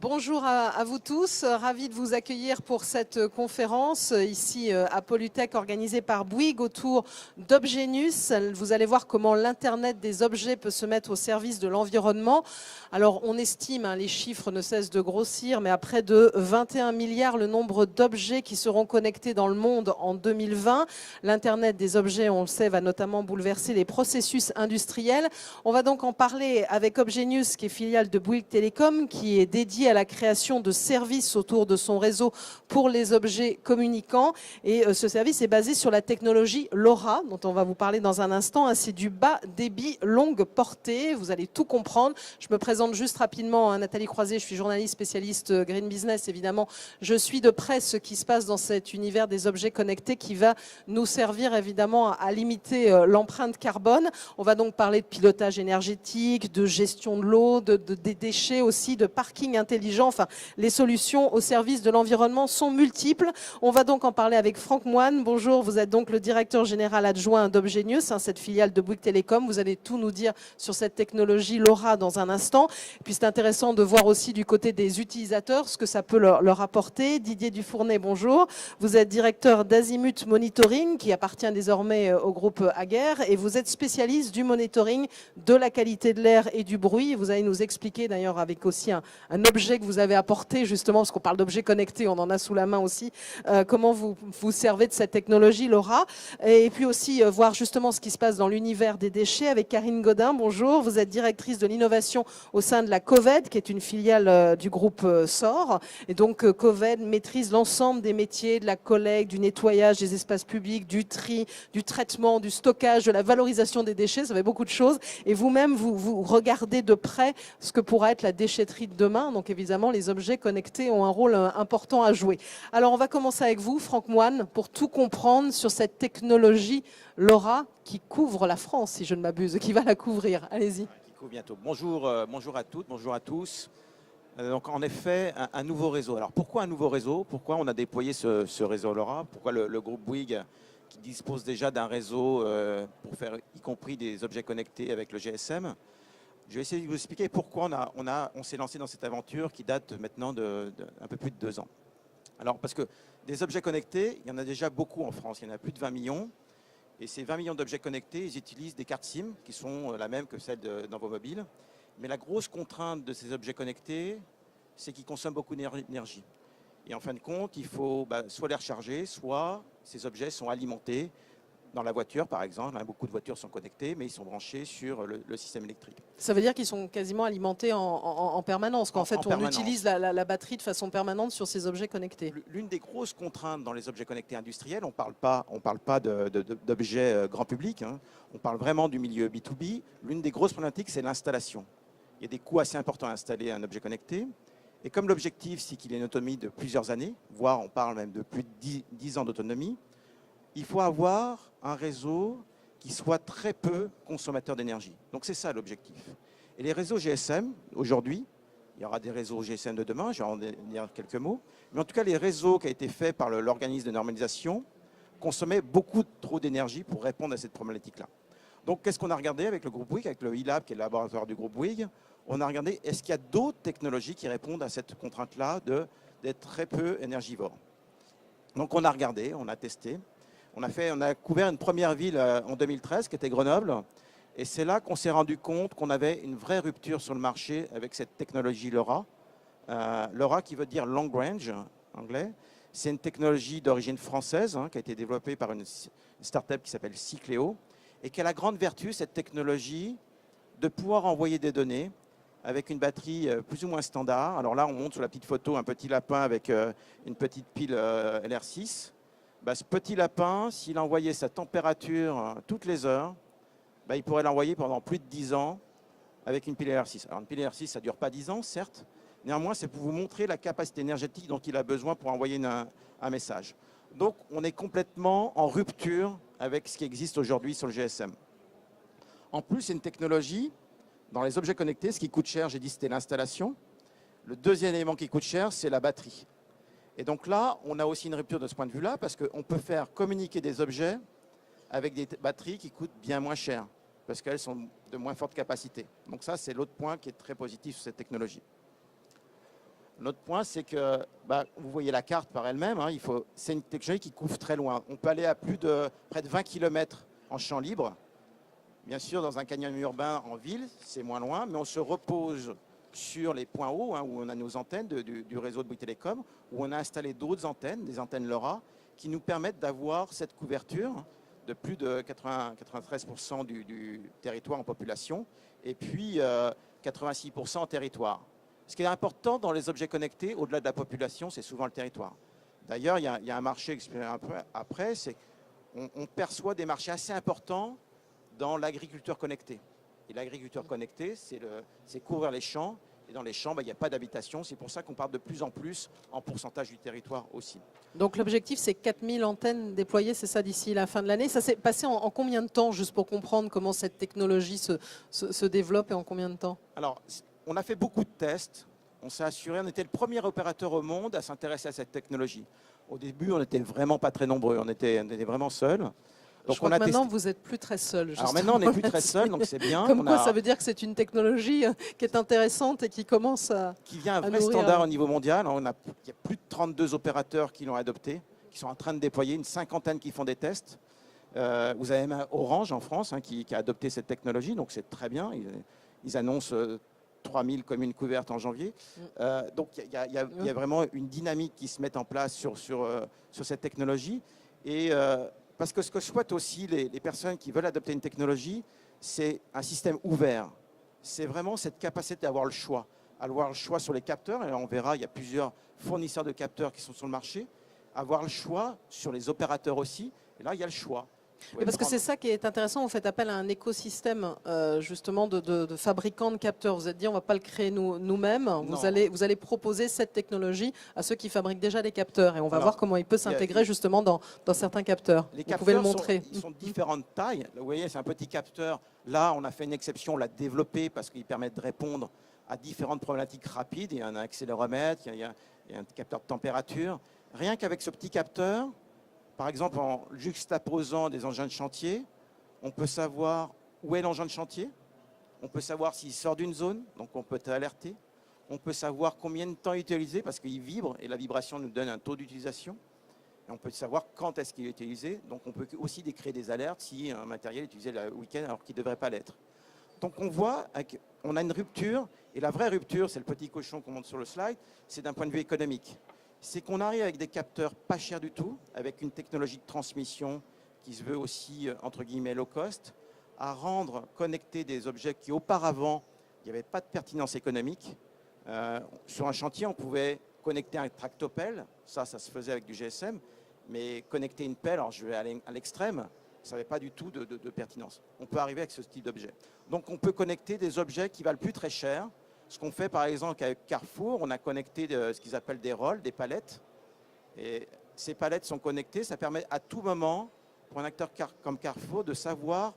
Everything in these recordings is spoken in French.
Bonjour à vous tous, ravi de vous accueillir pour cette conférence ici à Polytech organisée par Bouygues autour d'Obgenius. Vous allez voir comment l'Internet des objets peut se mettre au service de l'environnement. Alors on estime, les chiffres ne cessent de grossir, mais à près de 21 milliards le nombre d'objets qui seront connectés dans le monde en 2020. L'Internet des objets, on le sait, va notamment bouleverser les processus industriels. On va donc en parler avec Obgenius, qui est filiale de Bouygues Telecom, qui est dédiée à la création de services autour de son réseau pour les objets communicants. Et ce service est basé sur la technologie LoRa, dont on va vous parler dans un instant. C'est du bas débit longue portée. Vous allez tout comprendre. Je me présente juste rapidement, Nathalie Croiset, je suis journaliste spécialiste Green Business, évidemment. Je suis de près ce qui se passe dans cet univers des objets connectés qui va nous servir évidemment à limiter l'empreinte carbone. On va donc parler de pilotage énergétique, de gestion de l'eau, des déchets aussi, de parking intelligent. Enfin, les solutions au service de l'environnement sont multiples. On va donc en parler avec Franck Moine. Bonjour, vous êtes donc le directeur général adjoint d'Obgenius, cette filiale de Bouygues Telecom. Vous allez tout nous dire sur cette technologie LoRa dans un instant. Et puis c'est intéressant de voir aussi du côté des utilisateurs ce que ça peut leur apporter. Didier Dufournet, bonjour. Vous êtes directeur d'Azimut Monitoring, qui appartient désormais au groupe Aguerre, et vous êtes spécialiste du monitoring de la qualité de l'air et du bruit. Vous allez nous expliquer d'ailleurs avec aussi un objet que vous avez apporté, justement, parce qu'on parle d'objets connectés, on en a sous la main aussi, comment vous servez de cette technologie LoRa. Et puis aussi voir justement ce qui se passe dans l'univers des déchets avec Karine Godin. Bonjour, vous êtes directrice de l'innovation au sein de la Coved, qui est une filiale du groupe SOR. Et donc Coved maîtrise l'ensemble des métiers de la collecte, du nettoyage des espaces publics, du tri, du traitement, du stockage, de la valorisation des déchets. Ça fait beaucoup de choses. Et vous-même, vous regardez de près ce que pourra être la déchetterie de demain. Donc évidemment, les objets connectés ont un rôle important à jouer. Alors on va commencer avec vous, Franck Moine, pour tout comprendre sur cette technologie LoRa qui couvre la France, si je ne m'abuse, qui va la couvrir. Allez-y. Qui couvre bientôt. Bonjour à toutes, bonjour à tous. Donc en effet, un nouveau réseau. Alors pourquoi un nouveau réseau? Pourquoi on a déployé ce réseau LoRa? Pourquoi le groupe Bouygues, qui dispose déjà d'un réseau pour faire y compris des objets connectés avec le GSM? Je vais essayer de vous expliquer pourquoi on s'est lancé dans cette aventure qui date maintenant un peu plus de 2 ans. Alors parce que des objets connectés, il y en a déjà beaucoup en France, il y en a plus de 20 millions. Et ces 20 millions d'objets connectés, ils utilisent des cartes SIM qui sont la même que celles dans vos mobiles. Mais la grosse contrainte de ces objets connectés, c'est qu'ils consomment beaucoup d'énergie. Et en fin de compte, il faut soit les recharger, soit ces objets sont alimentés dans la voiture, par exemple. Beaucoup de voitures sont connectées, mais ils sont branchés sur le système électrique. Ça veut dire qu'ils sont quasiment alimentés en permanence, qu'en fait on utilise la batterie de façon permanente sur ces objets connectés. L'une des grosses contraintes dans les objets connectés industriels, on ne parle pas d'objets grand public, on parle vraiment du milieu B2B. L'une des grosses problématiques, c'est l'installation. Il y a des coûts assez importants à installer un objet connecté. Et comme l'objectif, c'est qu'il ait une autonomie de plusieurs années, voire on parle même de plus de 10 ans d'autonomie, il faut avoir un réseau qui soit très peu consommateur d'énergie. Donc c'est ça l'objectif. Et les réseaux GSM, aujourd'hui, il y aura des réseaux GSM de demain, je vais en dire quelques mots, mais en tout cas les réseaux qui ont été faits par l'organisme de normalisation consommaient beaucoup trop d'énergie pour répondre à cette problématique-là. Donc qu'est-ce qu'on a regardé avec le groupe Bouygues, avec le e-Lab qui est le laboratoire du groupe Bouygues? On a regardé est-ce qu'il y a d'autres technologies qui répondent à cette contrainte-là d'être très peu énergivore. Donc on a regardé, on a testé. On a couvert une première ville en 2013 qui était Grenoble. Et c'est là qu'on s'est rendu compte qu'on avait une vraie rupture sur le marché avec cette technologie LoRa. LoRa qui veut dire Long Range, anglais. C'est une technologie d'origine française qui a été développée par une start-up qui s'appelle Cycleo et qui a la grande vertu, cette technologie, de pouvoir envoyer des données avec une batterie plus ou moins standard. Alors là, on montre sur la petite photo un petit lapin avec une petite pile LR6. Ce petit lapin, s'il envoyait sa température toutes les heures, il pourrait l'envoyer pendant plus de 10 ans avec une pile LR6. Alors une pile LR6, ça ne dure pas 10 ans, certes. Néanmoins, c'est pour vous montrer la capacité énergétique dont il a besoin pour envoyer un message. Donc, on est complètement en rupture avec ce qui existe aujourd'hui sur le GSM. En plus, c'est une technologie, dans les objets connectés, ce qui coûte cher, j'ai dit, c'était l'installation. Le deuxième élément qui coûte cher, c'est la batterie. Et donc là, on a aussi une rupture de ce point de vue-là, parce qu'on peut faire communiquer des objets avec des batteries qui coûtent bien moins cher, parce qu'elles sont de moins forte capacité. Donc ça, c'est l'autre point qui est très positif sur cette technologie. L'autre point, c'est que vous voyez la carte par elle-même. Hein, c'est une technologie qui couvre très loin. On peut aller à près de 20 km en champ libre. Bien sûr, dans un canyon urbain en ville, c'est moins loin, mais on se repose sur les points hauts, hein, où on a nos antennes du réseau de Bouygues Télécom, où on a installé d'autres antennes, des antennes LoRa, qui nous permettent d'avoir cette couverture de plus de 93% du territoire en population, et puis 86% en territoire. Ce qui est important dans les objets connectés, au-delà de la population, c'est souvent le territoire. D'ailleurs, il y a un marché après, c'est qu'on perçoit des marchés assez importants dans l'agriculture connectée. Et l'agriculture connectée, c'est couvrir les champs. Et dans les champs, il n'y a pas d'habitation. C'est pour ça qu'on parle de plus en plus en pourcentage du territoire aussi. Donc l'objectif, c'est 4000 antennes déployées, c'est ça, d'ici la fin de l'année. Ça s'est passé en combien de temps, juste pour comprendre comment cette technologie se développe et en combien de temps? Alors, on a fait beaucoup de tests. On s'est assuré, on était le premier opérateur au monde à s'intéresser à cette technologie. Au début, on n'était vraiment pas très nombreux. On était vraiment seuls. Donc je crois que maintenant, vous n'êtes plus très seul. Alors maintenant, on n'est plus très seul, donc c'est bien. Comme quoi, ça veut dire que c'est une technologie qui est intéressante et qui commence qui vient un vrai standard au niveau mondial. Il y a plus de 32 opérateurs qui l'ont adopté, qui sont en train de déployer, une cinquantaine qui font des tests. Vous avez même Orange en France, hein, qui a adopté cette technologie, donc c'est très bien. Ils annoncent 3000 communes couvertes en janvier. Donc il y a vraiment une dynamique qui se met en place sur cette technologie. Et parce que ce que souhaitent aussi les personnes qui veulent adopter une technologie, c'est un système ouvert. C'est vraiment cette capacité d'avoir le choix. Avoir le choix sur les capteurs, et là on verra, il y a plusieurs fournisseurs de capteurs qui sont sur le marché. Avoir le choix sur les opérateurs aussi, et là il y a le choix. Oui, parce que c'est ça qui est intéressant, vous faites appel à un écosystème justement de fabricants de capteurs. Vous êtes dit on ne va pas le créer nous-mêmes, vous allez proposer cette technologie à ceux qui fabriquent déjà des capteurs et on va voir comment il peut s'intégrer justement dans certains capteurs. Les vous pouvez le montrer. Ils sont de différentes tailles. Vous voyez, c'est un petit capteur. Là, on a fait une exception, on l'a développé parce qu'il permet de répondre à différentes problématiques rapides. Il y a un accéléromètre, il y a un capteur de température. Rien qu'avec ce petit capteur, par exemple, en juxtaposant des engins de chantier, on peut savoir où est l'engin de chantier, on peut savoir s'il sort d'une zone, donc on peut être alerté, on peut savoir combien de temps il est utilisé parce qu'il vibre et la vibration nous donne un taux d'utilisation. Et on peut savoir quand est-ce qu'il est utilisé, donc on peut aussi décréter des alertes si un matériel est utilisé le week-end alors qu'il ne devrait pas l'être. Donc on voit qu'on a une rupture, et la vraie rupture, c'est le petit cochon qu'on montre sur le slide, c'est d'un point de vue économique. C'est qu'on arrive avec des capteurs pas chers du tout, avec une technologie de transmission qui se veut aussi, entre guillemets, low cost, à rendre connectés des objets qui auparavant, il n'y avait pas de pertinence économique. Sur un chantier, on pouvait connecter un tractopelle, ça se faisait avec du GSM, mais connecter une pelle, alors je vais aller à l'extrême, ça n'avait pas du tout de pertinence. On peut arriver avec ce type d'objet. Donc on peut connecter des objets qui valent plus très cher. Ce qu'on fait par exemple avec Carrefour, on a connecté ce qu'ils appellent des rôles, des palettes. Et ces palettes sont connectées, ça permet à tout moment, pour un acteur comme Carrefour, de savoir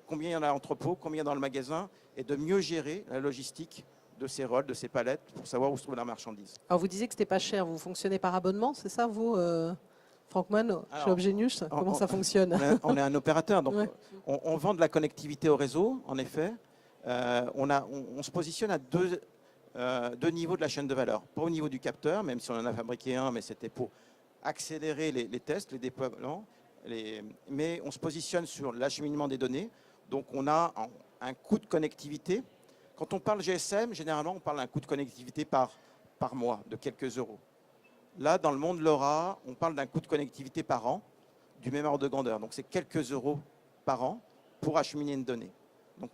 combien il y en a à l'entrepôt, combien il y en a dans le magasin, et de mieux gérer la logistique de ces rôles, de ces palettes, pour savoir où se trouve la marchandise. Alors vous disiez que ce n'était pas cher, vous fonctionnez par abonnement, c'est ça vous Franckmann, chez Obgenius, comment ça fonctionne? On est un opérateur, donc on vend de la connectivité au réseau, en effet. On se positionne à deux niveaux de la chaîne de valeur. Pas au niveau du capteur, même si on en a fabriqué un, mais c'était pour accélérer les tests, les déploiements. Mais on se positionne sur l'acheminement des données. Donc on a un coût de connectivité. Quand on parle GSM, généralement, on parle d'un coût de connectivité par mois, de quelques euros. Là, dans le monde LoRa, on parle d'un coût de connectivité par an, du même ordre de grandeur. Donc c'est quelques euros par an pour acheminer une donnée. Donc,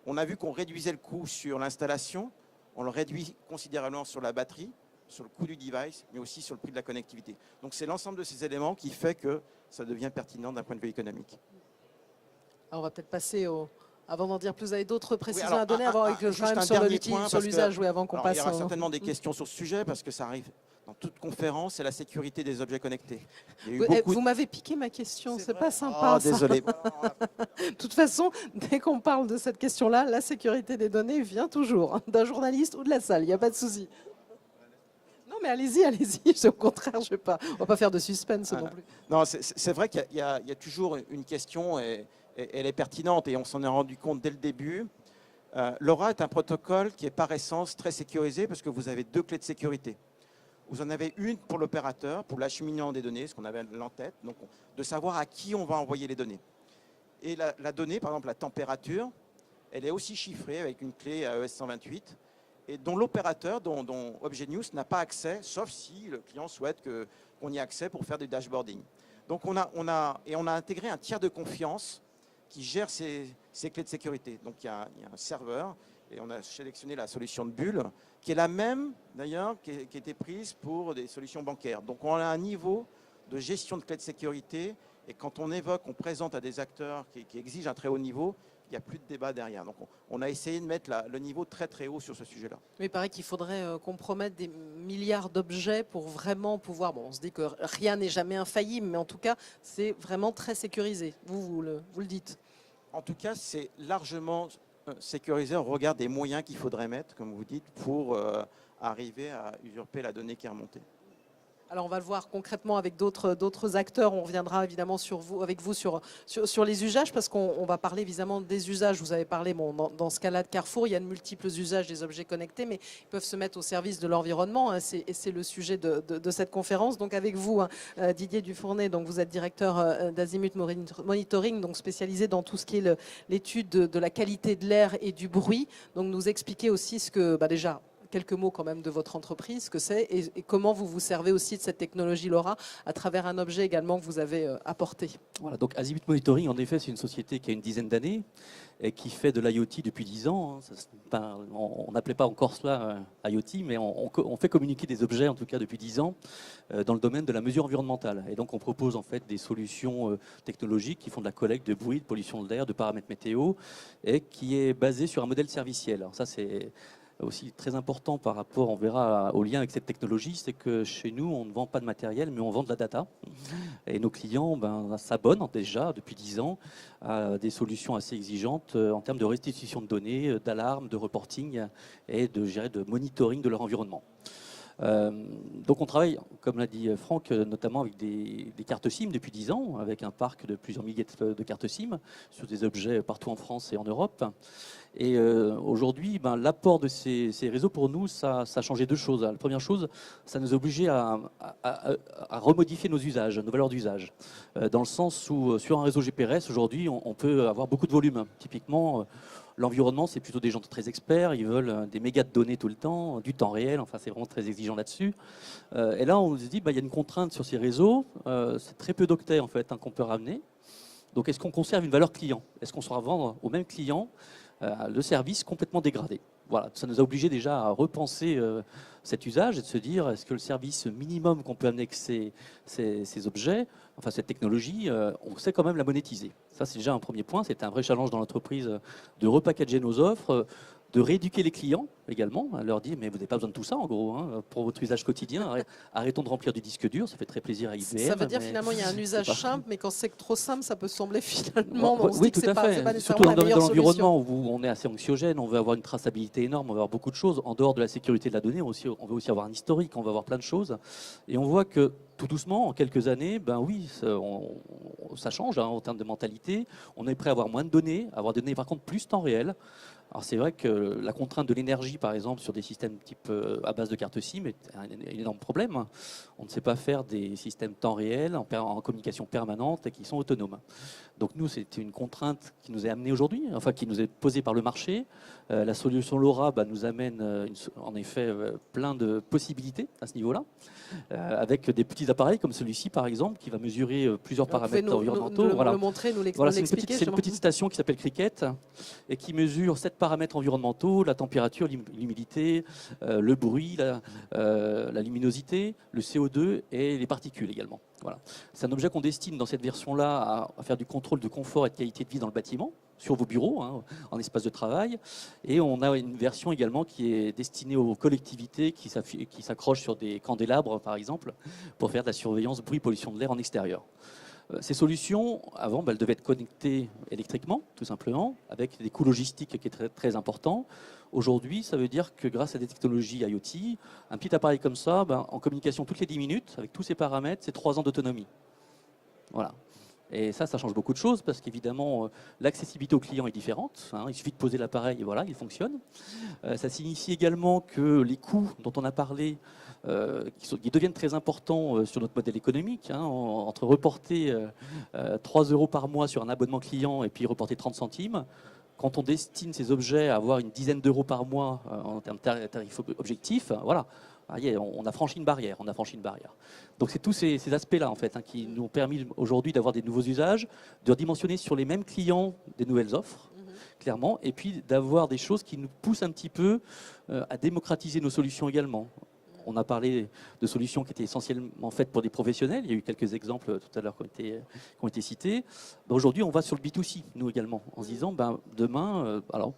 on a vu qu'on réduisait le coût sur l'installation, on le réduit considérablement sur la batterie, sur le coût du device, mais aussi sur le prix de la connectivité. Donc c'est l'ensemble de ces éléments qui fait que ça devient pertinent d'un point de vue économique. Alors, on va peut-être passer avant d'en dire plus, vous avez d'autres précisions à donner avant sur l'usage, avant qu'on passe. Il y aura certainement des questions sur ce sujet parce que ça arrive dans toute conférence, c'est la sécurité des objets connectés. Vous m'avez piqué ma question, c'est pas sympa. Oh, désolé. De toute façon, dès qu'on parle de cette question-là, la sécurité des données vient toujours d'un journaliste ou de la salle, il n'y a pas de souci. Non mais allez-y, au contraire, on ne va pas faire de suspense non plus. Non, c'est vrai qu'il y a toujours une question et elle est pertinente et on s'en est rendu compte dès le début. LoRa est un protocole qui est par essence très sécurisé parce que vous avez 2 clés de sécurité. Vous en avez une pour l'opérateur, pour l'acheminement des données, ce qu'on appelle l'entête, donc de savoir à qui on va envoyer les données. Et la donnée, par exemple la température, elle est aussi chiffrée avec une clé AES 128 et dont l'opérateur, dont ObjNews n'a pas accès, sauf si le client souhaite qu'on y ait accès pour faire du dashboarding. Donc on a intégré un tiers de confiance qui gère ces clés de sécurité. Donc il y a un serveur et on a sélectionné la solution de Bulle qui est la même d'ailleurs qui a été prise pour des solutions bancaires. Donc on a un niveau de gestion de clés de sécurité et quand on évoque, on présente à des acteurs qui exigent un très haut niveau, il n'y a plus de débat derrière. Donc on a essayé de mettre le niveau très très haut sur ce sujet-là. Mais il paraît qu'il faudrait compromettre des milliards d'objets pour vraiment pouvoir... Bon, on se dit que rien n'est jamais infaillible, mais en tout cas, c'est vraiment très sécurisé. Vous le dites. En tout cas, c'est largement sécurisé au regard des moyens qu'il faudrait mettre, comme vous dites, pour arriver à usurper la donnée qui est remontée. Alors on va le voir concrètement avec d'autres acteurs. On reviendra évidemment avec vous sur les usages parce qu'on va parler évidemment des usages. Vous avez parlé dans ce cas-là de Carrefour, il y a de multiples usages des objets connectés, mais ils peuvent se mettre au service de l'environnement. Hein, et c'est le sujet de cette conférence. Donc avec vous, Didier Dufournet, donc vous êtes directeur d'Azimut Monitoring, donc spécialisé dans tout ce qui est l'étude de la qualité de l'air et du bruit. Donc nous expliquer aussi ce que déjà quelques mots quand même de votre entreprise, ce que c'est et comment vous vous servez aussi de cette technologie LoRa à travers un objet également que vous avez apporté. Voilà, donc Azimut Monitoring, en effet, c'est une société qui a une dizaine d'années et qui fait de l'IoT depuis 10 ans. On n'appelait pas encore cela IoT, mais on fait communiquer des objets, en tout cas depuis 10 ans, dans le domaine de la mesure environnementale. Et donc on propose en fait des solutions technologiques qui font de la collecte de bruit, de pollution de l'air, de paramètres météo, et qui est basé sur un modèle serviciel. Alors ça, c'est aussi très important par rapport, on verra, au lien avec cette technologie, c'est que chez nous, on ne vend pas de matériel, mais on vend de la data. Et nos clients s'abonnent déjà depuis 10 ans à des solutions assez exigeantes en termes de restitution de données, d'alarme, de reporting et de monitoring de leur environnement. Donc on travaille, comme l'a dit Franck, notamment avec des cartes SIM depuis 10 ans, avec un parc de plusieurs milliers de cartes SIM sur des objets partout en France et en Europe. Et aujourd'hui, l'apport de ces réseaux pour nous, ça a changé deux choses. La première chose, ça nous a obligés à remodifier nos usages, nos valeurs d'usage. Dans le sens où sur un réseau GPRS, aujourd'hui, on peut avoir beaucoup de volume. Typiquement, l'environnement, c'est plutôt des gens très experts, ils veulent des mégas de données tout le temps, du temps réel, enfin c'est vraiment très exigeant là-dessus. Et là, on se dit, il y a une contrainte sur ces réseaux, c'est très peu d'octets en fait qu'on peut ramener. Donc est-ce qu'on conserve une valeur client? Est-ce qu'on sera vendre au même client le service complètement dégradé? Voilà, ça nous a obligés déjà à repenser cet usage et de se dire, est-ce que le service minimum qu'on peut amener avec ces objets, enfin cette technologie, on sait quand même la monétiser. Ça, c'est déjà un premier point. C'était un vrai challenge dans l'entreprise de repackager nos offres, de rééduquer les clients également, leur dire mais vous n'avez pas besoin de tout ça en gros pour votre usage quotidien. Arrêtons de remplir du disque dur, ça fait très plaisir à IBM. Ça veut dire finalement il y a un usage simple, mais quand c'est trop simple, ça peut sembler finalement. Oui, tout à fait. Surtout dans le domaine de l'environnement où on est assez anxiogène, on veut avoir une traçabilité énorme, on veut avoir beaucoup de choses. En dehors de la sécurité de la donnée, on veut aussi avoir un historique, on veut avoir plein de choses. Et on voit que tout doucement, en quelques années, oui, ça change en termes de mentalité. On est prêt à avoir moins de données, avoir des données par contre plus temps réel. Alors c'est vrai que la contrainte de l'énergie, par exemple, sur des systèmes type à base de carte SIM est un énorme problème. On ne sait pas faire des systèmes temps réel, en communication permanente et qui sont autonomes. Donc nous, c'est une contrainte qui nous est amenée aujourd'hui, enfin qui nous est posée par le marché. La solution LoRa nous amène en effet plein de possibilités à ce niveau-là, avec des petits appareils comme celui-ci par exemple, qui va mesurer plusieurs paramètres environnementaux. Voilà. Le montrer, nous l'expliquer. C'est une petite station qui s'appelle Cricket et qui mesure 7 paramètres environnementaux, la température, l'humidité, le bruit, la luminosité, le CO2 et les particules également. Voilà. C'est un objet qu'on destine dans cette version-là à faire du contrôle de confort et de qualité de vie dans le bâtiment, sur vos bureaux, en espace de travail. Et on a une version également qui est destinée aux collectivités qui s'accrochent sur des candélabres, par exemple, pour faire de la surveillance bruit-pollution de l'air en extérieur. Ces solutions, avant, elles devaient être connectées électriquement, tout simplement, avec des coûts logistiques qui est très, très important. Aujourd'hui, ça veut dire que grâce à des technologies IoT, un petit appareil comme ça, en communication toutes les 10 minutes, avec tous ces paramètres, c'est 3 ans d'autonomie. Voilà. Et ça change beaucoup de choses parce qu'évidemment, l'accessibilité au client est différente. Hein. Il suffit de poser l'appareil et voilà, il fonctionne. Ça signifie également que les coûts dont on a parlé, qui deviennent très importants sur notre modèle économique, hein, entre reporter 3 € par mois sur un abonnement client et puis reporter 30 centimes. Quand on destine ces objets à avoir une dizaine d'euros par mois en termes de tarifs objectifs, voilà, on a franchi une barrière. Donc c'est tous ces aspects-là en fait, hein, qui nous ont permis aujourd'hui d'avoir des nouveaux usages, de redimensionner sur les mêmes clients des nouvelles offres, clairement, et puis d'avoir des choses qui nous poussent un petit peu à démocratiser nos solutions également. On a parlé de solutions qui étaient essentiellement faites pour des professionnels. Il y a eu quelques exemples tout à l'heure qui ont été cités. Aujourd'hui, on va sur le B2C, nous également, en se disant, demain, alors,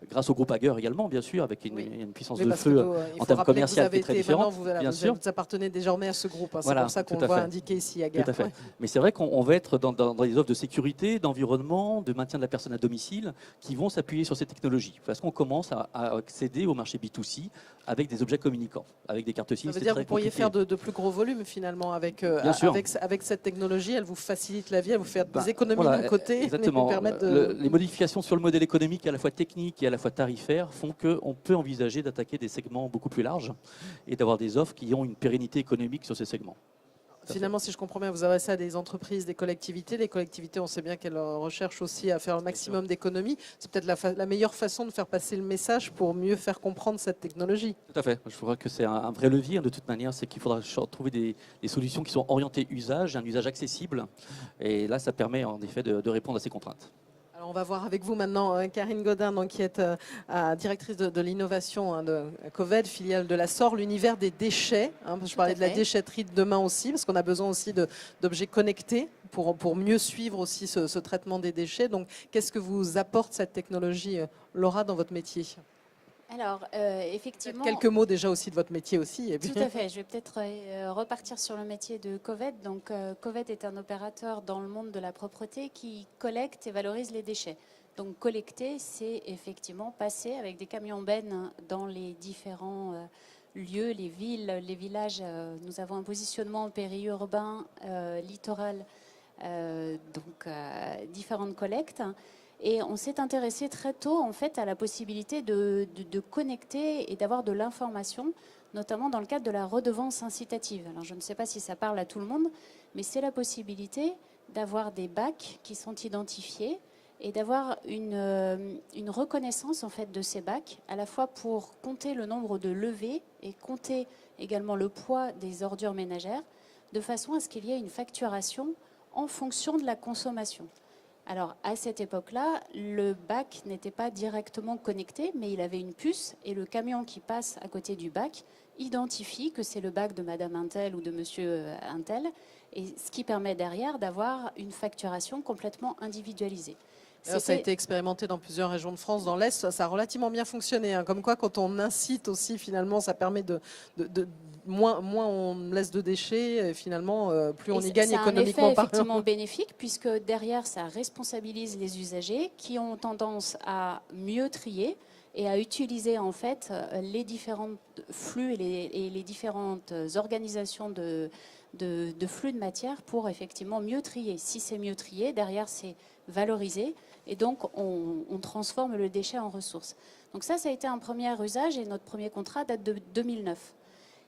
grâce au groupe Hager également, bien sûr, avec une puissance de feu en termes commerciaux qui est très différente. Vous appartenez désormais à ce groupe. Hein. C'est pour ça qu'on le voit indiqué ici, Hager. Tout à fait. Ouais. Mais c'est vrai qu'on va être dans des offres de sécurité, d'environnement, de maintien de la personne à domicile, qui vont s'appuyer sur ces technologies. Parce qu'on commence à accéder au marché B2C avec des objets communicants, avec des cartes SIM. Ça veut dire que vous pourriez faire de plus gros volumes finalement avec cette technologie. Elle vous facilite la vie, elle vous fait des économies d'un côté. Exactement. Les modifications sur le modèle économique à la fois technique et à la fois tarifaire font qu'on peut envisager d'attaquer des segments beaucoup plus larges et d'avoir des offres qui ont une pérennité économique sur ces segments. Finalement, si je comprends bien, vous adressez à des entreprises, des collectivités. Les collectivités, on sait bien qu'elles recherchent aussi à faire le maximum d'économies. C'est peut-être la meilleure façon de faire passer le message pour mieux faire comprendre cette technologie. Tout à fait. Je crois que c'est un vrai levier. De toute manière, c'est qu'il faudra trouver des solutions qui sont orientées usage, un usage accessible. Et là, ça permet en effet de répondre à ces contraintes. On va voir avec vous maintenant Karine Godin, donc, qui est directrice de l'innovation de Coved, filiale de la SOR, l'univers des déchets. Je parlais de la déchetterie de demain aussi, parce qu'on a besoin aussi d'objets connectés pour mieux suivre aussi ce traitement des déchets. Donc, qu'est-ce que vous apporte cette technologie, Laura, dans votre métier ? Alors, effectivement... Quelques mots déjà aussi de votre métier aussi. Et puis... Tout à fait. Je vais peut-être repartir sur le métier de Coved. Donc, Coved est un opérateur dans le monde de la propreté qui collecte et valorise les déchets. Donc, collecter, c'est effectivement passer avec des camions bennes dans les différents lieux, les villes, les villages. Nous avons un positionnement périurbain, littoral, donc différentes collectes. Et on s'est intéressé très tôt en fait à la possibilité de connecter et d'avoir de l'information, notamment dans le cadre de la redevance incitative. Alors je ne sais pas si ça parle à tout le monde, mais c'est la possibilité d'avoir des bacs qui sont identifiés et d'avoir une reconnaissance en fait de ces bacs, à la fois pour compter le nombre de levées et compter également le poids des ordures ménagères, de façon à ce qu'il y ait une facturation en fonction de la consommation. Alors, à cette époque-là, le bac n'était pas directement connecté, mais il avait une puce et le camion qui passe à côté du bac identifie que c'est le bac de Madame Untel ou de Monsieur Untel, et ce qui permet derrière d'avoir une facturation complètement individualisée. Ça a été expérimenté dans plusieurs régions de France, dans l'Est, ça a relativement bien fonctionné. Hein. Comme quoi, quand on incite aussi, finalement, ça permet moins on laisse de déchets, et finalement, plus on y gagne économiquement. C'est un effet effectivement bénéfique, puisque derrière, ça responsabilise les usagers qui ont tendance à mieux trier et à utiliser en fait les différents flux et les différentes organisations de flux de matière pour effectivement mieux trier. Si c'est mieux trié, derrière, c'est valorisé. Et donc, on transforme le déchet en ressource. Donc ça a été un premier usage et notre premier contrat date de 2009.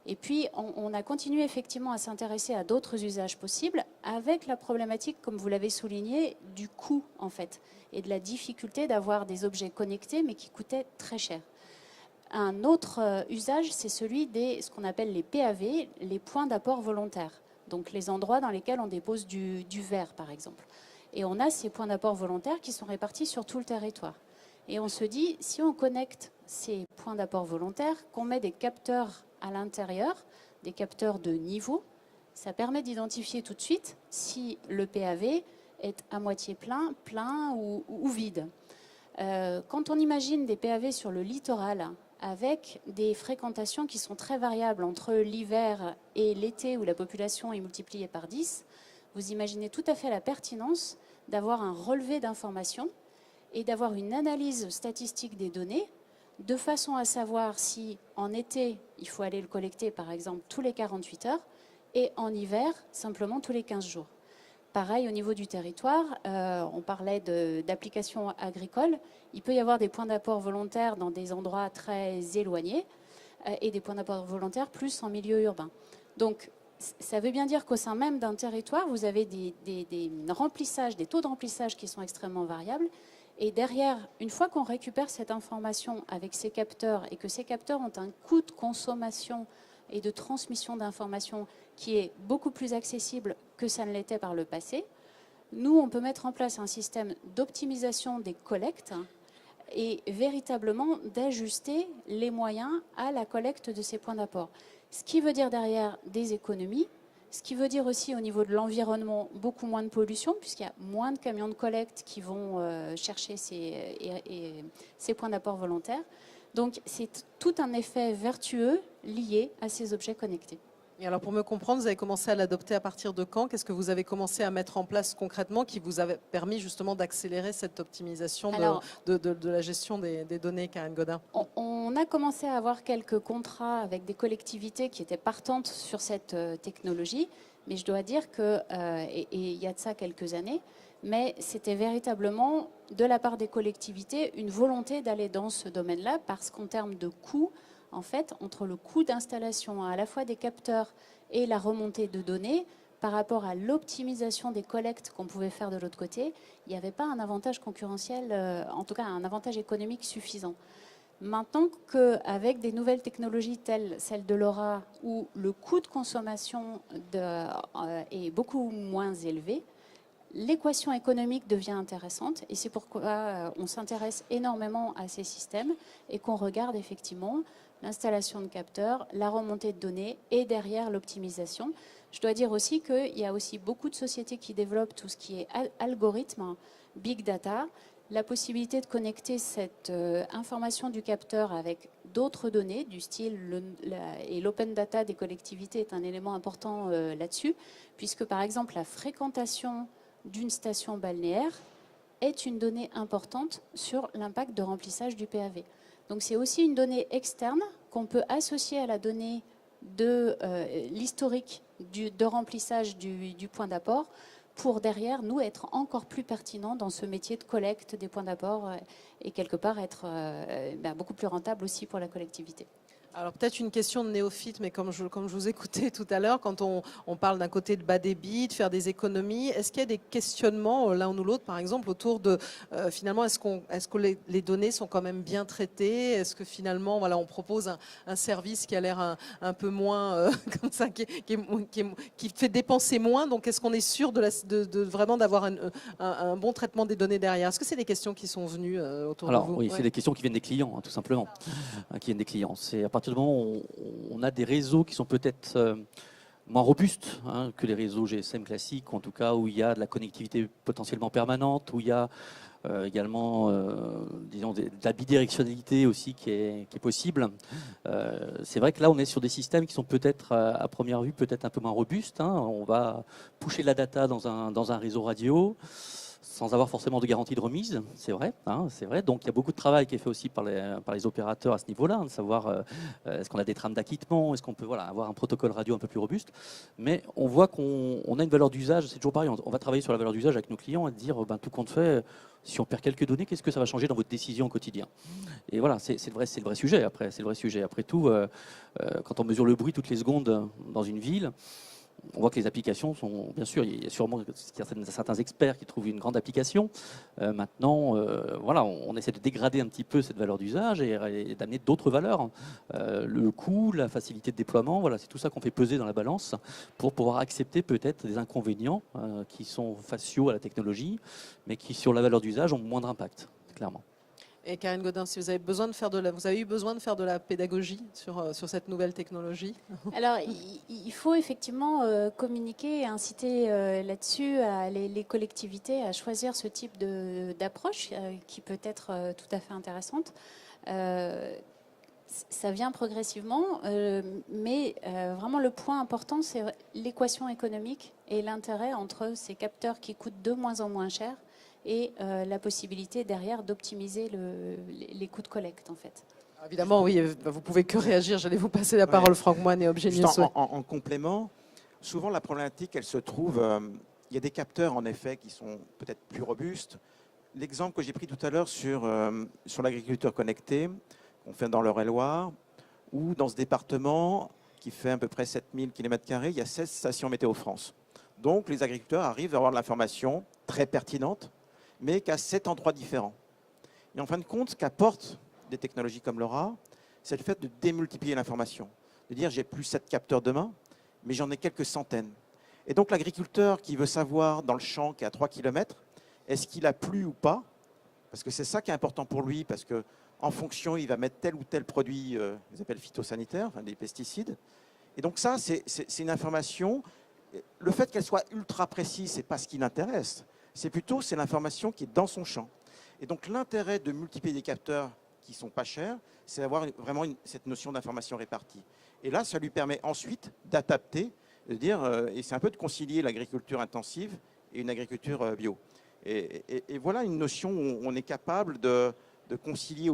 Et puis, on a continué effectivement à s'intéresser à d'autres usages possibles avec la problématique, comme vous l'avez souligné, du coût en fait et de la difficulté d'avoir des objets connectés mais qui coûtaient très cher. Un autre usage, c'est celui ce qu'on appelle les PAV, les points d'apport volontaires. Donc les endroits dans lesquels on dépose du verre, par exemple. Et on a ces points d'apport volontaires qui sont répartis sur tout le territoire. Et on se dit, si on connecte ces points d'apport volontaires, qu'on met des capteurs à l'intérieur, des capteurs de niveau, ça permet d'identifier tout de suite si le PAV est à moitié plein ou vide. Quand on imagine des PAV sur le littoral, avec des fréquentations qui sont très variables entre l'hiver et l'été où la population est multipliée par 10, vous imaginez tout à fait la pertinence d'avoir un relevé d'informations et d'avoir une analyse statistique des données de façon à savoir si en été, il faut aller le collecter par exemple tous les 48 heures et en hiver, simplement tous les 15 jours. pareil au niveau du territoire, on parlait d'applications agricoles. Il peut y avoir des points d'apport volontaires dans des endroits très éloignés et des points d'apport volontaires plus en milieu urbain. Donc, ça veut bien dire qu'au sein même d'un territoire, vous avez des remplissages, des taux de remplissage qui sont extrêmement variables. Et derrière, une fois qu'on récupère cette information avec ces capteurs et que ces capteurs ont un coût de consommation et de transmission d'informations qui est beaucoup plus accessible que ça ne l'était par le passé, nous, on peut mettre en place un système d'optimisation des collectes et véritablement d'ajuster les moyens à la collecte de ces points d'apport. Ce qui veut dire derrière des économies, ce qui veut dire aussi au niveau de l'environnement beaucoup moins de pollution, puisqu'il y a moins de camions de collecte qui vont chercher ces points d'apport volontaires. Donc c'est tout un effet vertueux lié à ces objets connectés. Et alors pour me comprendre, vous avez commencé à l'adopter à partir de quand? Qu'est-ce que vous avez commencé à mettre en place concrètement qui vous avait permis justement d'accélérer cette optimisation de la gestion des données, Karine Godin? On a commencé à avoir quelques contrats avec des collectivités qui étaient partantes sur cette technologie, mais je dois dire que, et il y a de ça quelques années, mais c'était véritablement de la part des collectivités une volonté d'aller dans ce domaine-là parce qu'en termes de coûts, en fait, entre le coût d'installation à la fois des capteurs et la remontée de données, par rapport à l'optimisation des collectes qu'on pouvait faire de l'autre côté, il n'y avait pas un avantage concurrentiel, en tout cas un avantage économique suffisant. Maintenant qu'avec des nouvelles technologies telles celle de LoRa, où le coût de consommation est beaucoup moins élevé, l'équation économique devient intéressante et c'est pourquoi on s'intéresse énormément à ces systèmes et qu'on regarde effectivement l'installation de capteurs, la remontée de données et derrière l'optimisation. Je dois dire aussi qu'il y a aussi beaucoup de sociétés qui développent tout ce qui est algorithme, big data, la possibilité de connecter cette information du capteur avec d'autres données du style, et l'open data des collectivités est un élément important là-dessus, puisque par exemple la fréquentation d'une station balnéaire est une donnée importante sur l'impact de remplissage du PAV. Donc c'est aussi une donnée externe qu'on peut associer à la donnée de l'historique de remplissage du point d'apport pour derrière nous être encore plus pertinents dans ce métier de collecte des points d'apport et quelque part être beaucoup plus rentable aussi pour la collectivité. Alors peut-être une question de néophyte, mais comme je vous écoutais tout à l'heure, quand on parle d'un côté de bas débit, de faire des économies, est-ce qu'il y a des questionnements l'un ou l'autre, par exemple, autour de finalement, est-ce que les données sont quand même bien traitées? Est-ce que finalement, voilà, on propose un service qui a l'air un peu moins comme ça, qui fait dépenser moins? Donc est-ce qu'on est sûr de vraiment d'avoir un bon traitement des données derrière? Est-ce que c'est des questions qui sont venues autour de vous? Oui, c'est des questions qui viennent des clients, tout simplement, qui viennent des clients. C'est à partir du moment où on a des réseaux qui sont peut-être moins robustes que les réseaux GSM classiques, en tout cas où il y a de la connectivité potentiellement permanente, où il y a également, disons, de la bidirectionnalité aussi qui est possible. C'est vrai que là, on est sur des systèmes qui sont peut-être, à première vue, peut-être un peu moins robustes. On va pusher la data dans un réseau radio, sans avoir forcément de garantie de remise, c'est vrai, c'est vrai. Donc il y a beaucoup de travail qui est fait aussi par les opérateurs à ce niveau-là, de savoir est-ce qu'on a des trames d'acquittement, est-ce qu'on peut avoir un protocole radio un peu plus robuste. Mais on voit qu'on a une valeur d'usage, c'est toujours pareil, on va travailler sur la valeur d'usage avec nos clients et dire tout compte fait, si on perd quelques données, qu'est-ce que ça va changer dans votre décision au quotidien? Et voilà, c'est le vrai sujet après. C'est le vrai sujet. Après tout, quand on mesure le bruit toutes les secondes dans une ville, on voit que les applications sont, bien sûr, il y a sûrement certains experts qui trouvent une grande application. Maintenant, voilà, on essaie de dégrader un petit peu cette valeur d'usage et d'amener d'autres valeurs. Le coût, la facilité de déploiement, voilà, c'est tout ça qu'on fait peser dans la balance pour pouvoir accepter peut-être des inconvénients qui sont faciaux à la technologie, mais qui, sur la valeur d'usage, ont moindre impact, clairement. Et Karine Godin, si vous avez besoin de faire vous avez eu besoin de faire de la pédagogie sur cette nouvelle technologie? Alors, il faut effectivement communiquer et inciter là-dessus les collectivités à choisir ce type d'approche qui peut être tout à fait intéressante. Ça vient progressivement, mais vraiment le point important, c'est l'équation économique et l'intérêt entre ces capteurs qui coûtent de moins en moins cher et la possibilité derrière d'optimiser les coûts de collecte en fait. Évidemment, oui, vous pouvez que réagir. J'allais vous passer la parole, Franck Moine et Objet News. En complément, souvent la problématique, elle se trouve il y a des capteurs, en effet, qui sont peut-être plus robustes. L'exemple que j'ai pris tout à l'heure sur l'agriculture connectée, qu'on fait dans l'Eure-et-Loire, où dans ce département, qui fait à peu près 7000 km², il y a 16 stations Météo France. Donc, les agriculteurs arrivent à avoir de l'information très pertinente, mais qu'à 7 endroits différents. Et en fin de compte, ce qu'apportent des technologies comme LoRa, c'est le fait de démultiplier l'information. De dire, j'ai plus 7 capteurs demain, mais j'en ai quelques centaines. Et donc, l'agriculteur qui veut savoir dans le champ qui est à 3 km, est-ce qu'il a plu ou pas? Parce que c'est ça qui est important pour lui, parce qu'en fonction, il va mettre tel ou tel produit, ils appellent phytosanitaire, enfin des pesticides. Et donc ça, c'est une information. Le fait qu'elle soit ultra précise, ce n'est pas ce qui l'intéresse. C'est plutôt l'information qui est dans son champ. Et donc l'intérêt de multiplier des capteurs qui ne sont pas chers, c'est d'avoir vraiment cette notion d'information répartie. Et là, ça lui permet ensuite d'adapter, de dire, et c'est un peu de concilier l'agriculture intensive et une agriculture bio. Et voilà une notion où on est capable de concilier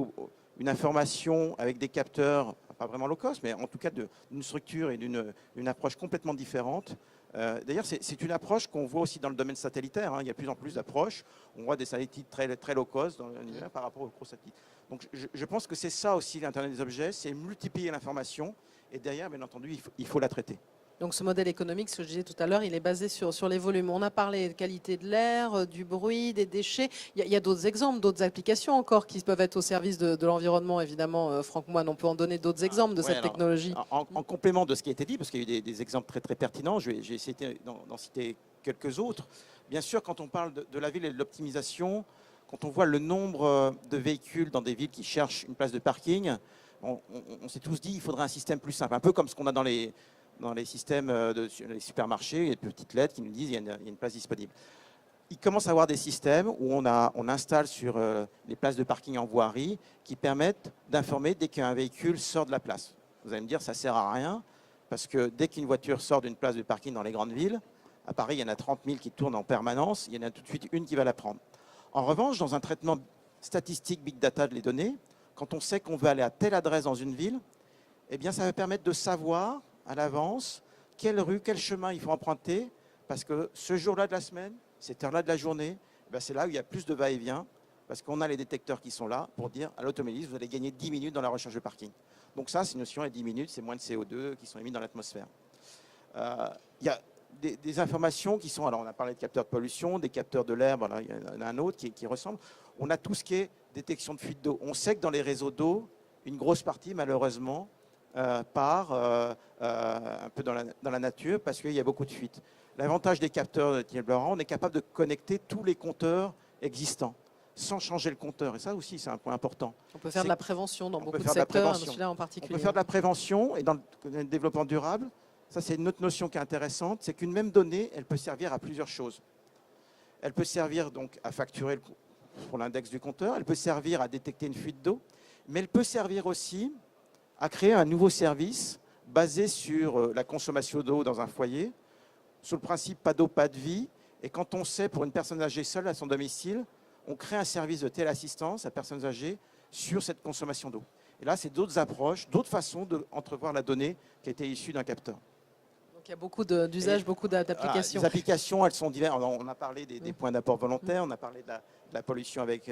une information avec des capteurs, pas vraiment low cost, mais en tout cas d'une structure et d'une approche complètement différente. D'ailleurs, c'est une approche qu'on voit aussi dans le domaine satellitaire. Il y a de plus en plus d'approches. On voit des satellites très low cost dans l'univers par rapport aux gros satellites. Donc je pense que c'est ça aussi l'Internet des objets, c'est multiplier l'information. Et derrière, bien entendu, il faut la traiter. Donc ce modèle économique, ce que je disais tout à l'heure, il est basé sur les volumes. On a parlé de qualité de l'air, du bruit, des déchets. Il y a d'autres exemples, d'autres applications encore qui peuvent être au service de l'environnement, évidemment. Franck Moine, on peut en donner d'autres exemples de cette technologie. En complément de ce qui a été dit, parce qu'il y a eu des exemples très pertinents, j'ai essayé d'en citer quelques autres. Bien sûr, quand on parle de la ville et de l'optimisation, quand on voit le nombre de véhicules dans des villes qui cherchent une place de parking, on s'est tous dit qu'il faudrait un système plus simple, un peu comme ce qu'on a dans les systèmes les supermarchés, les petites lettres qui nous disent qu'il y a une place disponible. Il commence à avoir des systèmes où on installe sur les places de parking en voirie qui permettent d'informer dès qu'un véhicule sort de la place. Vous allez me dire, ça ne sert à rien, parce que dès qu'une voiture sort d'une place de parking dans les grandes villes, à Paris, il y en a 30 000 qui tournent en permanence, il y en a tout de suite une qui va la prendre. En revanche, dans un traitement statistique big data de les données, quand on sait qu'on veut aller à telle adresse dans une ville, eh bien, ça va permettre de savoir à l'avance quelle rue, quel chemin il faut emprunter, parce que ce jour-là de la semaine, cette heure-là de la journée, c'est là où il y a plus de va-et-vient, parce qu'on a les détecteurs qui sont là pour dire à l'automobiliste, vous allez gagner 10 minutes dans la recherche de parking. Donc ça, c'est une notion, et 10 minutes, c'est moins de CO2 qui sont émis dans l'atmosphère. Il y a des informations qui sont, alors on a parlé de capteurs de pollution, des capteurs de l'air, voilà, il y en a un autre qui ressemble. On a tout ce qui est détection de fuite d'eau. On sait que dans les réseaux d'eau, une grosse partie, malheureusement, part un peu dans la nature parce qu'il y a beaucoup de fuites. L'avantage des capteurs de Thierry Laurent, on est capable de connecter tous les compteurs existants sans changer le compteur. Et ça aussi, c'est un point important. On peut faire de la prévention dans beaucoup de secteurs, celui-là en particulier. On peut faire de la prévention et dans le développement durable, ça c'est une autre notion qui est intéressante, c'est qu'une même donnée, elle peut servir à plusieurs choses. Elle peut servir donc à facturer pour l'index du compteur, elle peut servir à détecter une fuite d'eau, mais elle peut servir aussi à créer un nouveau service basé sur la consommation d'eau dans un foyer, sur le principe pas d'eau, pas de vie. Et quand on sait, pour une personne âgée seule à son domicile, on crée un service de téléassistance à personnes âgées sur cette consommation d'eau. Et là, c'est d'autres approches, d'autres façons d'entrevoir la donnée qui a été issue d'un capteur. Donc il y a beaucoup d'usages, beaucoup d'applications. Les applications, elles sont diverses. On a parlé des points d'apport volontaires, on a parlé de la pollution avec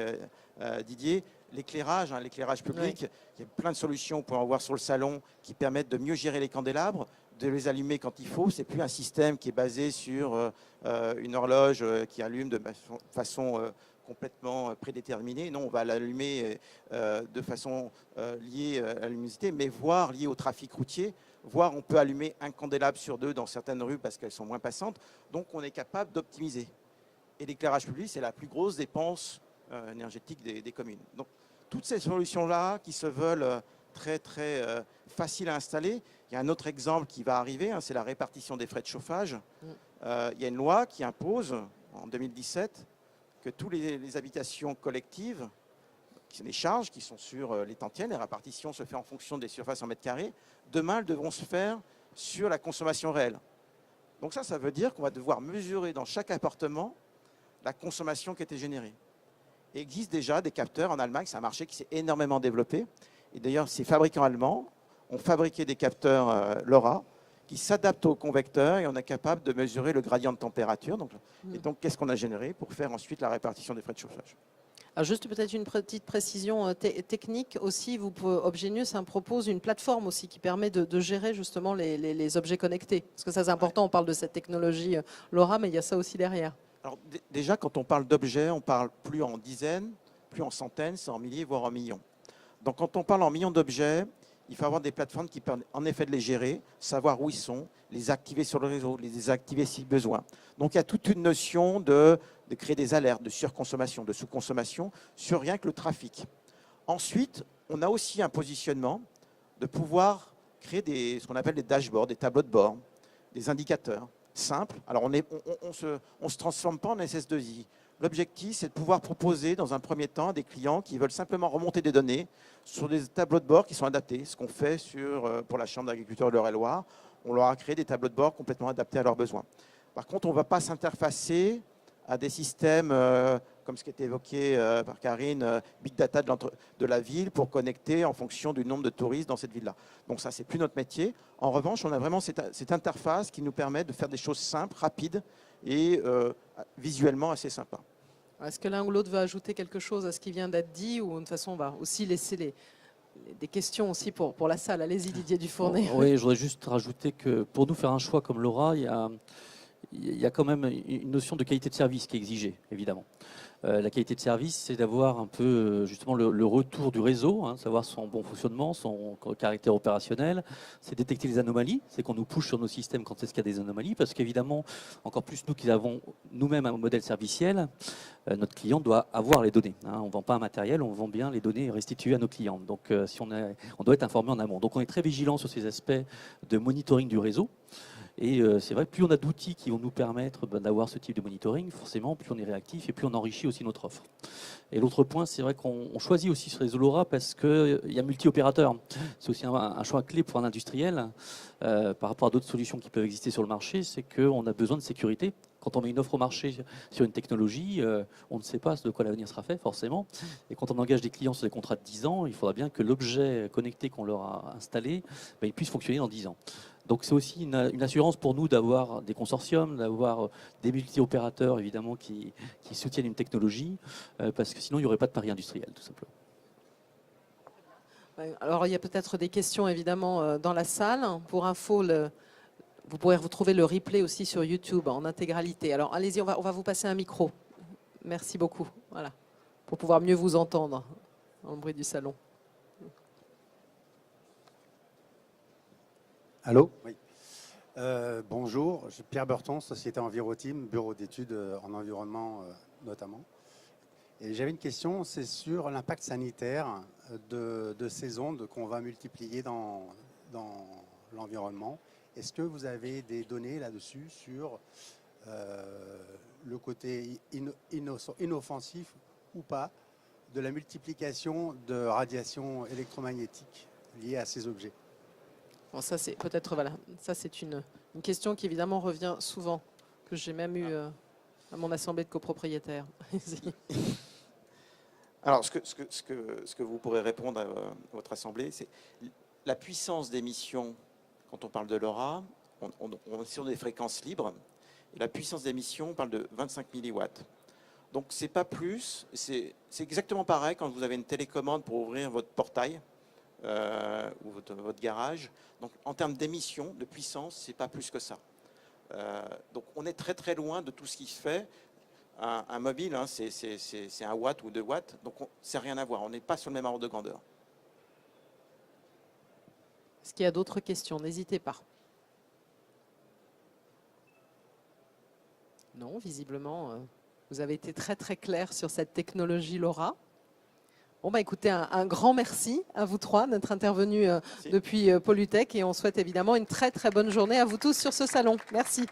Didier. L'éclairage, l'éclairage public, il y a plein de solutions, on peut en voir sur le salon, qui permettent de mieux gérer les candélabres, de les allumer quand il faut. Ce n'est plus un système qui est basé sur une horloge qui allume de façon complètement prédéterminée. Non, on va l'allumer de façon liée à la luminosité, mais voire liée au trafic routier. Voire on peut allumer un candélabre sur 2 dans certaines rues parce qu'elles sont moins passantes. Donc on est capable d'optimiser. Et l'éclairage public, c'est la plus grosse dépense énergétique des communes. Donc toutes ces solutions-là qui se veulent très faciles à installer. Il y a un autre exemple qui va arriver, c'est la répartition des frais de chauffage. Il y a une loi qui impose en 2017 que toutes les habitations collectives, les charges qui sont sur les tantièmes, les répartitions se font en fonction des surfaces en mètres carrés. Demain, elles devront se faire sur la consommation réelle. Donc ça veut dire qu'on va devoir mesurer dans chaque appartement la consommation qui a été générée. Il existe déjà des capteurs en Allemagne, c'est un marché qui s'est énormément développé. Et d'ailleurs, ces fabricants allemands ont fabriqué des capteurs LoRa qui s'adapte au convecteur et on est capable de mesurer le gradient de température. Et donc, qu'est-ce qu'on a généré pour faire ensuite la répartition des frais de chauffage? Alors juste peut-être une petite précision technique aussi, Obgenius propose une plateforme aussi qui permet de gérer justement les objets connectés. Parce que ça c'est important, on parle de cette technologie LoRa, mais il y a ça aussi derrière. Alors déjà, quand on parle d'objets, on parle plus en dizaines, plus en centaines, c'est en milliers, voire en millions. Donc quand on parle en millions d'objets, il faut avoir des plateformes qui permettent en effet de les gérer, savoir où ils sont, les activer sur le réseau, les désactiver si besoin. Donc il y a toute une notion de créer des alertes de surconsommation, de sous-consommation sur rien que le trafic. Ensuite, on a aussi un positionnement de pouvoir créer ce qu'on appelle des dashboards, des tableaux de bord, des indicateurs simples. Alors on se transforme pas en SS2I. L'objectif, c'est de pouvoir proposer dans un premier temps à des clients qui veulent simplement remonter des données sur des tableaux de bord qui sont adaptés. Ce qu'on fait pour la Chambre d'agriculture de l'Eure-et-Loire, on leur a créé des tableaux de bord complètement adaptés à leurs besoins. Par contre, on ne va pas s'interfacer à des systèmes comme ce qui était évoqué par Karine, Big Data de la ville pour connecter en fonction du nombre de touristes dans cette ville-là. Donc ça, c'est plus notre métier. En revanche, on a vraiment cette interface qui nous permet de faire des choses simples, rapides et visuellement assez sympas. Est-ce que l'un ou l'autre veut ajouter quelque chose à ce qui vient d'être dit, ou de toute façon on va aussi laisser des questions aussi pour la salle? Allez-y Didier Dufournet. Oui, je voudrais juste rajouter que pour nous faire un choix comme LoRa, il y a quand même une notion de qualité de service qui est exigée, évidemment. La qualité de service, c'est d'avoir un peu justement le retour du réseau, savoir son bon fonctionnement, son caractère opérationnel. C'est détecter les anomalies, c'est qu'on nous push sur nos systèmes quand est-ce qu'il y a des anomalies, parce qu'évidemment, encore plus nous qui avons nous-mêmes un modèle serviciel, notre client doit avoir les données. On ne vend pas un matériel, on vend bien les données restituées à nos clients. Donc si on doit être informé en amont. Donc on est très vigilant sur ces aspects de monitoring du réseau. Et c'est vrai, plus on a d'outils qui vont nous permettre d'avoir ce type de monitoring, forcément, plus on est réactif et plus on enrichit aussi notre offre. Et l'autre point, c'est vrai qu'on choisit aussi sur les LoRa parce qu'il y a multi-opérateurs. C'est aussi un choix clé pour un industriel par rapport à d'autres solutions qui peuvent exister sur le marché, c'est qu'on a besoin de sécurité. Quand on met une offre au marché sur une technologie, on ne sait pas de quoi l'avenir sera fait, forcément. Et quand on engage des clients sur des contrats de 10 ans, il faudra bien que l'objet connecté qu'on leur a installé, il puisse fonctionner dans 10 ans. Donc c'est aussi une assurance pour nous d'avoir des consortiums, d'avoir des multi-opérateurs évidemment qui soutiennent une technologie, parce que sinon il n'y aurait pas de pari industriel tout simplement. Alors il y a peut-être des questions évidemment dans la salle. Pour info, vous pourrez retrouver le replay aussi sur YouTube en intégralité. Alors allez-y, on va vous passer un micro. Merci beaucoup. Voilà, pour pouvoir mieux vous entendre dans le bruit du salon. Allô? Oui. Bonjour, je suis Pierre Burton, société Enviroteam, bureau d'études en environnement notamment. Et j'avais une question, c'est sur l'impact sanitaire de ces ondes qu'on va multiplier dans l'environnement. Est-ce que vous avez des données là-dessus sur le côté inoffensif ou pas de la multiplication de radiations électromagnétiques liées à ces objets? Bon, ça c'est peut-être ça c'est une question qui évidemment revient souvent, que j'ai même eu à mon assemblée de copropriétaires. Alors ce que vous pourrez répondre à votre assemblée, c'est la puissance d'émission. Quand on parle de LoRa, on est sur des fréquences libres. Et la puissance d'émission, on parle de 25 milliwatts. Donc c'est pas plus, c'est exactement pareil quand vous avez une télécommande pour ouvrir votre portail. Ou votre garage. Donc en termes d'émissions, de puissance, c'est pas plus que ça. Donc on est très très loin de tout ce qui se fait. Un mobile, c'est 1 watt ou 2 watts, donc c'est rien à voir. On n'est pas sur le même ordre de grandeur. Est-ce qu'il y a d'autres questions? N'hésitez pas. Non, visiblement, vous avez été très très clair sur cette technologie LoRa. Bon, écoutez, un grand merci à vous trois d'être intervenus depuis Polytech et on souhaite évidemment une très très bonne journée à vous tous sur ce salon. Merci.